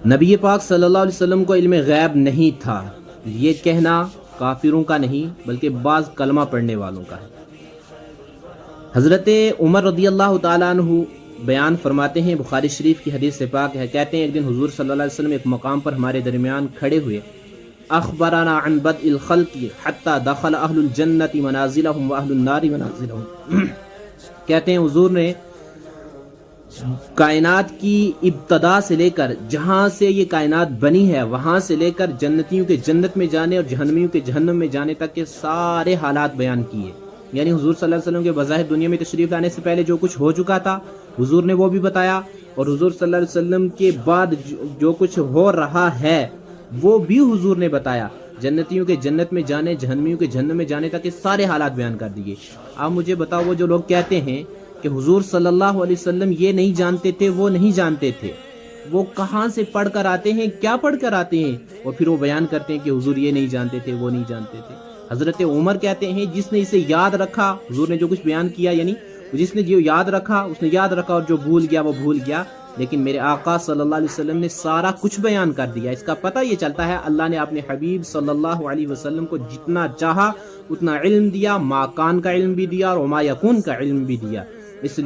نبی پاک صلی اللہ علیہ وسلم کو علم غیب نہیں تھا، یہ کہنا کافروں کا نہیں بلکہ بعض کلمہ پڑھنے والوں کا ہے۔ حضرت عمر رضی اللہ تعالیٰ عنہ بیان فرماتے ہیں، بخاری شریف کی حدیث سے پاک ہے، کہتے ہیں ایک دن حضور صلی اللہ علیہ وسلم ایک مقام پر ہمارے درمیان کھڑے ہوئے، اخبرنا عن بدء الخلق حتی دخل اہل الجنت منازلہم واہل النار منازلہم، کہتے ہیں حضور نے کائنات کی ابتدا سے لے کر جہاں سے یہ کائنات بنی ہے وہاں سے لے کر جنتیوں کے جنت میں جانے اور جہنمیوں کے جہنم میں جانے تک کے سارے حالات بیان کیے۔ یعنی حضور صلی اللہ علیہ وسلم کے بظاہر دنیا میں تشریف لانے سے پہلے جو کچھ ہو چکا تھا حضور نے وہ بھی بتایا، اور حضور صلی اللہ علیہ وسلم کے بعد جو کچھ ہو رہا ہے وہ بھی حضور نے بتایا۔ جنتیوں کے جنت میں جانے، جہنمیوں کے جہنم میں جانے تک کے سارے حالات بیان کر دیے۔ آپ مجھے بتاؤ، وہ جو لوگ کہتے ہیں کہ حضور صلی اللہ علیہ وسلم یہ نہیں جانتے تھے، وہ نہیں جانتے تھے، وہ کہاں سے پڑھ کر آتے ہیں، کیا پڑھ کر آتے ہیں، اور پھر وہ بیان کرتے ہیں کہ حضور یہ نہیں جانتے تھے، وہ نہیں جانتے تھے۔ حضرت عمر کہتے ہیں جس نے اسے یاد رکھا، حضور نے جو کچھ بیان کیا، یعنی جس نے جو یاد رکھا اس نے یاد رکھا، اور جو بھول گیا وہ بھول گیا، لیکن میرے آقا صلی اللہ علیہ وسلم نے سارا کچھ بیان کر دیا۔ اس کا پتہ یہ چلتا ہے اللہ نے اپنے حبیب صلی اللہ علیہ وسلم کو جتنا چاہا اتنا علم دیا، ما کان کا علم بھی دیا اور ما یکون کا علم بھی دیا۔ اس لیے